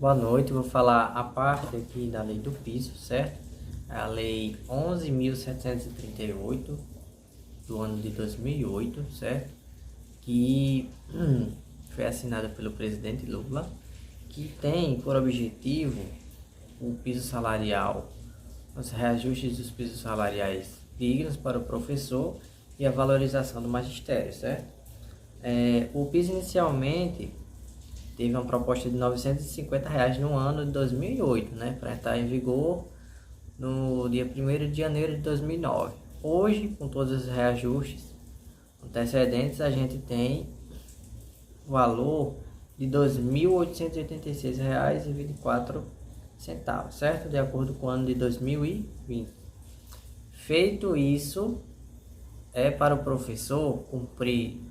Boa noite, vou falar a parte aqui da lei do piso, certo? É a lei 11.738 do ano de 2008, certo? Que foi assinada pelo presidente Lula, que tem por objetivo o piso salarial, os reajustes dos pisos salariais dignos para o professor e a valorização do magistério, certo? O piso inicialmente teve uma proposta de R$ 950 no ano de 2008, né, para estar em vigor no dia 1º de janeiro de 2009. Hoje, com todos os reajustes antecedentes, a gente tem o valor de R$ 2.886,24, certo? De acordo com o ano de 2020. Feito isso, é para o professor cumprir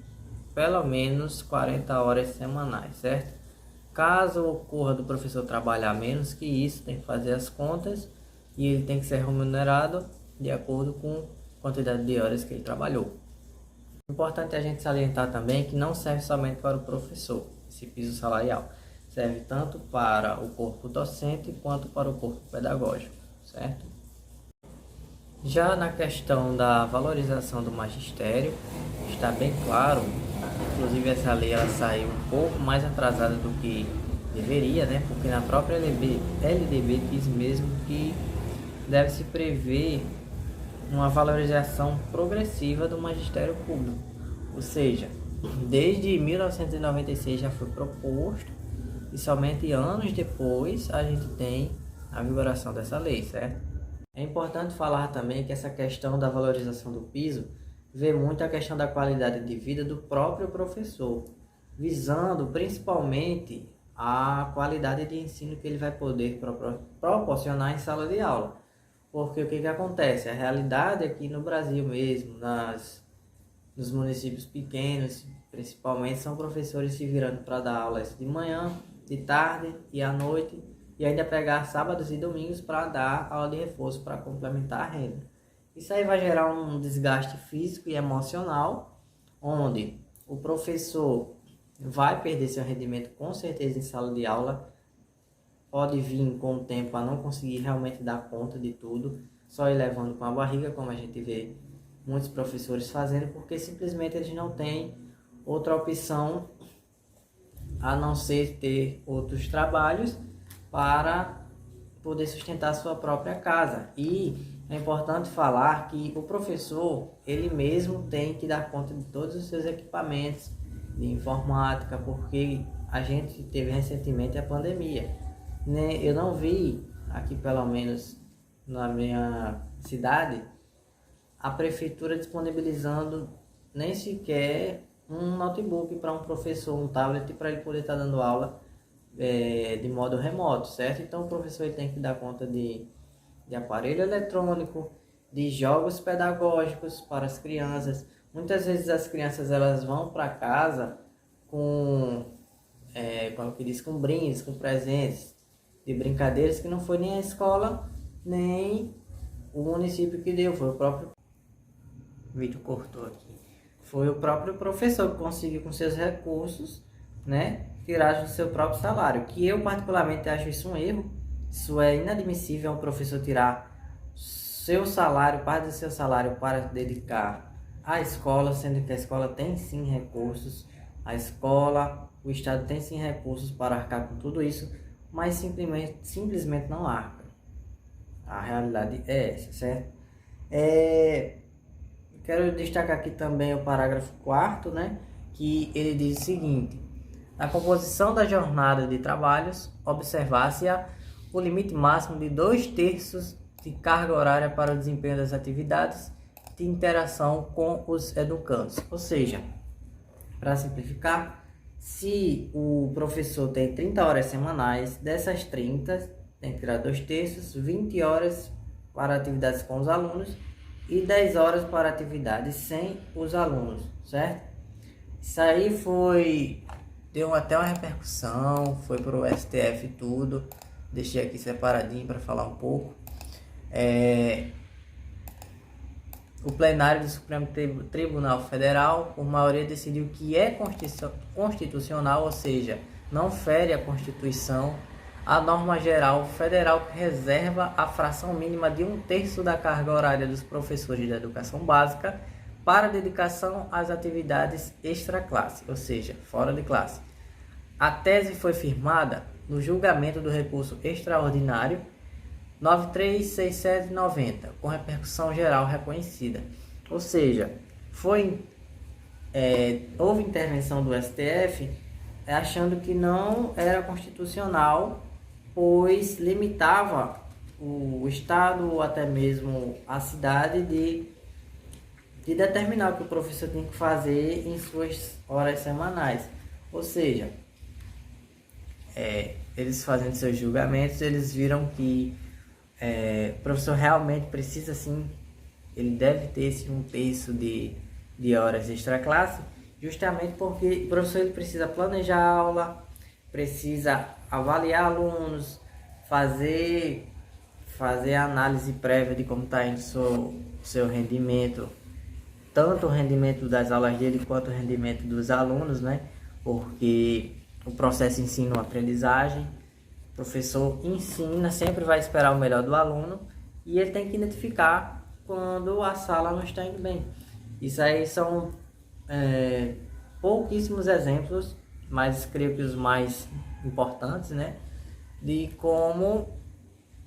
pelo menos 40 horas semanais, certo? Caso ocorra do professor trabalhar menos que isso, tem que fazer as contas e ele tem que ser remunerado de acordo com a quantidade de horas que ele trabalhou. Importante a gente salientar também que não serve somente para o professor, esse piso salarial. Serve tanto para o corpo docente quanto para o corpo pedagógico, certo? Já na questão da valorização do magistério, está bem claro. Inclusive essa lei ela saiu um pouco mais atrasada do que deveria, né? Porque na própria LDB diz mesmo que deve-se prever uma valorização progressiva do magistério público. Ou seja, desde 1996 já foi proposto e somente anos depois a gente tem a vigoração dessa lei, certo? É importante falar também que essa questão da valorização do piso vê muito a questão da qualidade de vida do próprio professor, visando principalmente a qualidade de ensino que ele vai poder proporcionar em sala de aula. Porque o que acontece? A realidade aqui no Brasil mesmo, nos municípios pequenos, principalmente, são professores se virando para dar aulas de manhã, de tarde e à noite, e ainda pegar sábados e domingos para dar aula de reforço para complementar a renda. Isso aí vai gerar um desgaste físico e emocional, onde o professor vai perder seu rendimento com certeza em sala de aula, pode vir com o tempo a não conseguir realmente dar conta de tudo, só ir levando com a barriga, como a gente vê muitos professores fazendo, porque simplesmente eles não têm outra opção a não ser ter outros trabalhos para poder sustentar sua própria casa. E é importante falar que o professor, ele mesmo tem que dar conta de todos os seus equipamentos de informática, porque a gente teve recentemente a pandemia, né? Eu não vi, aqui pelo menos na minha cidade, a prefeitura disponibilizando nem sequer um notebook para um professor, um tablet para ele poder estar dando aula de modo remoto, certo? Então o professor ele tem que dar conta de aparelho eletrônico, de jogos pedagógicos para as crianças. Muitas vezes as crianças elas vão para casa com, como que diz, com brindes, com presentes, de brincadeiras que não foi nem a escola, nem o município que deu, foi o próprio... Vitor cortou aqui. Foi o próprio professor que conseguiu com seus recursos, né, tirar do seu próprio salário, que eu particularmente acho isso um erro. Isso é inadmissível, um professor tirar seu salário, parte do seu salário para dedicar à escola, sendo que a escola tem sim recursos, a escola, o Estado tem sim recursos para arcar com tudo isso, mas simplesmente não arca. A realidade é essa, certo? Quero destacar aqui também o parágrafo 4º, né, que ele diz o seguinte: na composição da jornada de trabalhos, observar-se-á o limite máximo de 2/3 de carga horária para o desempenho das atividades de interação com os educandos. Ou seja, para simplificar, se o professor tem 30 horas semanais, dessas 30, tem que tirar 2/3, 20 horas para atividades com os alunos e 10 horas para atividades sem os alunos, certo? Isso aí deu até uma repercussão, foi para o STF e tudo. Deixei aqui separadinho para falar um pouco. O plenário do Supremo Tribunal Federal, por maioria, decidiu que é constitucional, ou seja, não fere a Constituição a norma geral federal que reserva a fração mínima de 1/3 da carga horária dos professores da educação básica para dedicação às atividades extra-classe, ou seja, fora de classe. A tese foi firmada no julgamento do recurso extraordinário 936790, com repercussão geral reconhecida. Ou seja, houve intervenção do STF achando que não era constitucional, pois limitava o Estado ou até mesmo a cidade de determinar o que o professor tem que fazer em suas horas semanais. Ou seja, eles fazendo seus julgamentos, eles viram que o professor realmente precisa sim, ele deve ter esse 1/3 de horas extra-classe, justamente porque o professor ele precisa planejar a aula, precisa avaliar alunos, fazer análise prévia de como está indo seu rendimento, tanto o rendimento das aulas dele quanto o rendimento dos alunos, né? Porque o processo ensino-aprendizagem, o professor ensina, sempre vai esperar o melhor do aluno e ele tem que identificar quando a sala não está indo bem. Isso aí são pouquíssimos exemplos, mas creio que os mais importantes, né? De como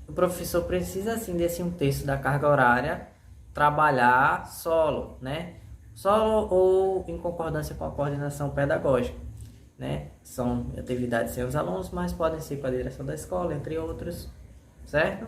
o professor precisa assim desse 1/3 da carga horária trabalhar solo, né? Solo ou em concordância com a coordenação pedagógica, né? São atividades sem os alunos, mas podem ser com a direção da escola, entre outros, certo?